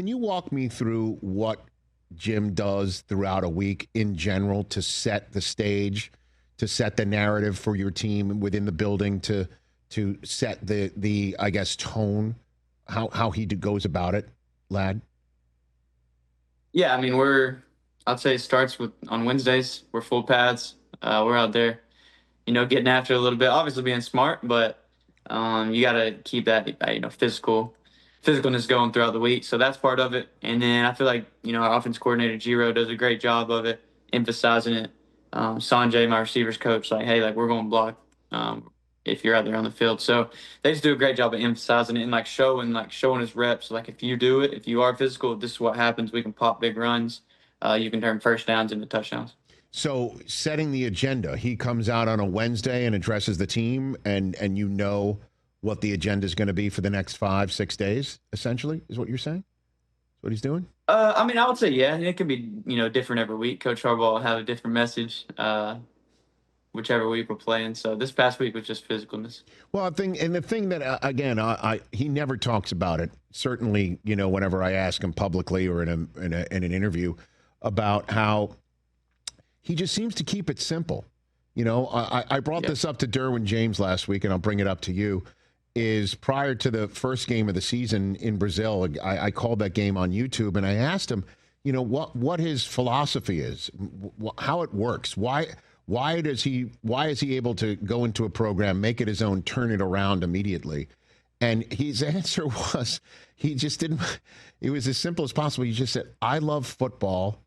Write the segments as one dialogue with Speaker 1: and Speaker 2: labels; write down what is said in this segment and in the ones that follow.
Speaker 1: can you walk me through what Jim does throughout a week in general to set the stage, to set the narrative for your team within the building, to set the I guess tone, how he goes about it, Ladd?
Speaker 2: Yeah, I mean, I'd say it starts with on Wednesdays. We're full pads. We're out there, getting after it a little bit. Obviously being smart, but you got to keep that, physicalness going throughout the week. So that's part of it. And then I feel like, our offense coordinator, Giro, does a great job of it, emphasizing it. Sanjay, my receivers coach, like, hey, like, we're going to block if you're out there on the field. So they just do a great job of emphasizing it and, showing his reps. Like, if you do it, if you are physical, this is what happens. We can pop big runs. You can turn first downs into touchdowns.
Speaker 1: So setting the agenda, he comes out on a Wednesday and addresses the team, and what the agenda is going to be for the next 5-6 days, essentially, is what you're saying? Is what he's doing?
Speaker 2: I mean, I would say, yeah, it could be, different every week. Coach Harbaugh will have a different message, whichever week we're playing. So this past week was just physicalness.
Speaker 1: Well, the thing that, again, he never talks about it. Certainly, whenever I ask him publicly or in an interview about how he just seems to keep it simple. I brought this up to Derwin James last week, and I'll bring it up to you. Is prior to the first game of the season in Brazil, I called that game on YouTube, and I asked him, what his philosophy is, how it works, why is he able to go into a program, make it his own, turn it around immediately? And his answer was, he just didn't. It was as simple as possible. He just said, "I love football,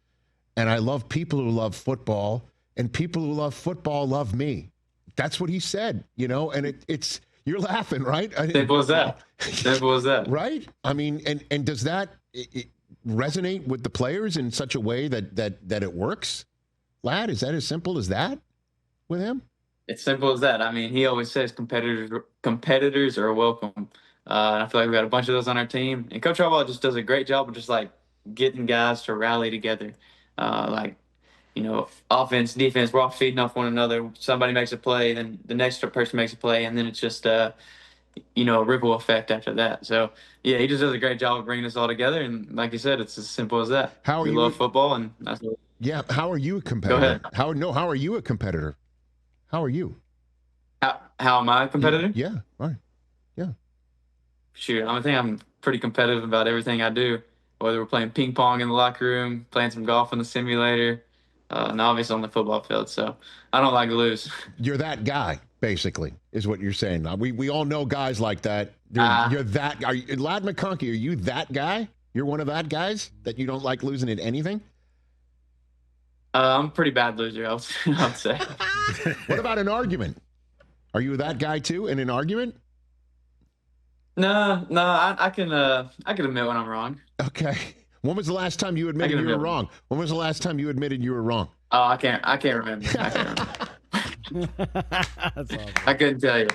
Speaker 1: and I love people who love football, and people who love football love me." That's what he said, and it's. You're laughing, right?
Speaker 2: Simple as that. Simple as that.
Speaker 1: Right? I mean, and does that resonate with the players in such a way that it works? Ladd, is that as simple as that with him?
Speaker 2: It's simple as that. I mean, he always says competitors are welcome. And I feel like we got a bunch of those on our team. And Coach Harbaugh just does a great job of just, getting guys to rally together. Offense, defense, we're all feeding off one another. Somebody makes a play, then the next person makes a play, and then it's just a ripple effect after that. So, yeah, he just does a great job of bringing us all together. And like you said, it's as simple as that. We love football, and that's what.
Speaker 1: Yeah, how are you a competitor?
Speaker 2: Go ahead.
Speaker 1: How are you a competitor? How are you?
Speaker 2: How am I a competitor?
Speaker 1: Yeah, right. Yeah.
Speaker 2: Shoot, I think I'm pretty competitive about everything I do, whether we're playing ping pong in the locker room, playing some golf in the simulator, and obviously on the football field. So I don't like to lose.
Speaker 1: You're that guy, basically, is what you're saying. We all know guys like that. You're that guy. Ladd McConkey, are you that guy? You're one of that guys that you don't like losing at anything?
Speaker 2: I'm a pretty bad loser, I'd say.
Speaker 1: What about an argument? Are you that guy too in an argument?
Speaker 2: No, I can admit when I'm wrong.
Speaker 1: Okay. When was the last time you admitted you were wrong? When was the last time you admitted you were wrong?
Speaker 2: Oh, I can't remember.
Speaker 3: That's awesome.
Speaker 2: I couldn't tell you.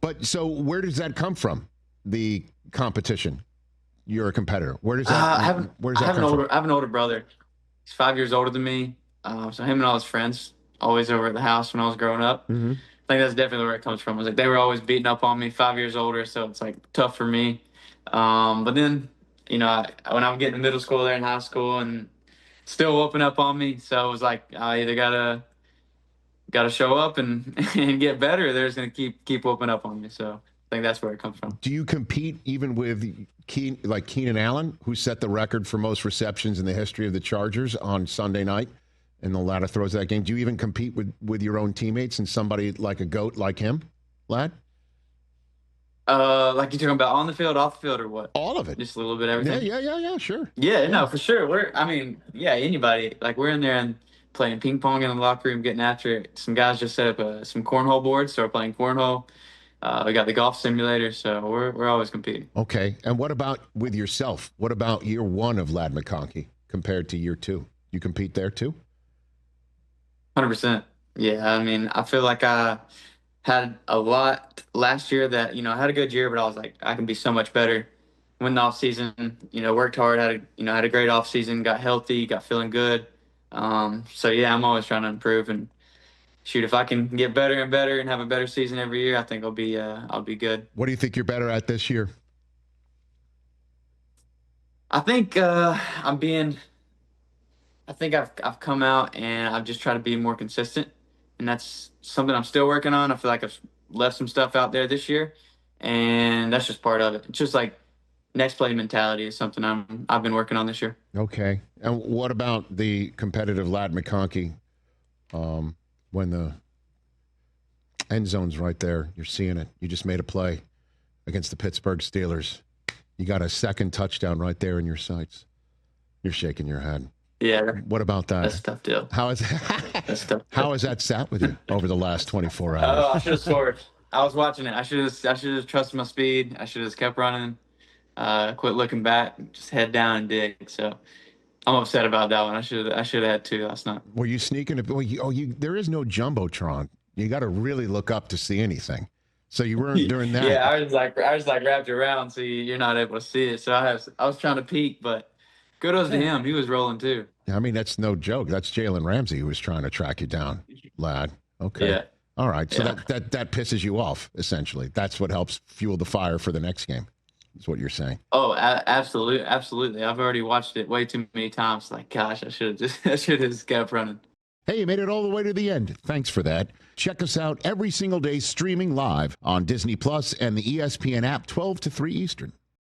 Speaker 1: But so where does that come from? The competition. You're a competitor. Where does that
Speaker 2: I have an older brother. He's 5 years older than me. So him and all his friends always over at the house when I was growing up.
Speaker 1: Mm-hmm.
Speaker 2: I think that's definitely where it comes from. It was they were always beating up on me, 5 years older, so it's tough for me. But then, when I'm getting to middle school, there in high school, and still whooping up on me, so it was I either gotta show up and get better, or they're just gonna keep whooping up on me. So I think that's where it comes from.
Speaker 1: Do you compete even with Keenan Allen, who set the record for most receptions in the history of the Chargers on Sunday night? And the Ladd throws that game. Do you even compete with your own teammates and somebody like a GOAT like him, Ladd?
Speaker 2: Like you're talking about on the field, off the field, or what?
Speaker 1: All of it.
Speaker 2: Just a little bit of everything?
Speaker 1: Yeah, sure.
Speaker 2: Yeah, no, for sure. Anybody. We're in there and playing ping pong in the locker room, getting after it. Some guys just set up some cornhole boards, so we're playing cornhole. We got the golf simulator, so we're always competing.
Speaker 1: Okay, and what about with yourself? What about year one of Ladd McConkey compared to year two? You compete there too?
Speaker 2: 100%. Yeah, I mean, I feel like I had a lot last year that, I had a good year, but I was like, I can be so much better. Went the off season, worked hard, had a great off season, got healthy, got feeling good. So yeah, I'm always trying to improve, and shoot, if I can get better and better and have a better season every year, I think I'll be good.
Speaker 1: What do you think you're better at this year?
Speaker 2: I think I've come out and I've just tried to be more consistent, and that's something I'm still working on. I feel like I've left some stuff out there this year, and that's just part of it. It's just like next play mentality is something I've been working on this year.
Speaker 1: Okay. And what about the competitive Ladd McConkey? When the end zone's right there, you're seeing it. You just made a play against the Pittsburgh Steelers. You got a second touchdown right there in your sights. You're shaking your head.
Speaker 2: Yeah.
Speaker 1: What about that?
Speaker 2: That's a tough deal.
Speaker 1: That's tough. How has that sat with you over the last 24 hours?
Speaker 2: Oh, I should have scored. I was watching it. I should have trusted my speed. I should have just kept running. Quit looking back. Just head down and dig. So I'm upset about that one. I should have had 2 last night.
Speaker 1: Were you sneaking? There is no jumbotron. You got to really look up to see anything. So you weren't doing that.
Speaker 2: Yeah, I was like wrapped around so you're not able to see it. So I was trying to peek, but kudos to him. He was rolling too.
Speaker 1: I mean, that's no joke. That's Jalen Ramsey who was trying to track you down, Ladd. Okay.
Speaker 2: Yeah.
Speaker 1: All right. So that pisses you off, essentially. That's what helps fuel the fire for the next game, is what you're saying.
Speaker 2: Oh, absolutely. Absolutely. I've already watched it way too many times. Like, gosh, I should have just kept running.
Speaker 1: Hey, you made it all the way to the end. Thanks for that. Check us out every single day streaming live on Disney Plus and the ESPN app 12 to 3 Eastern.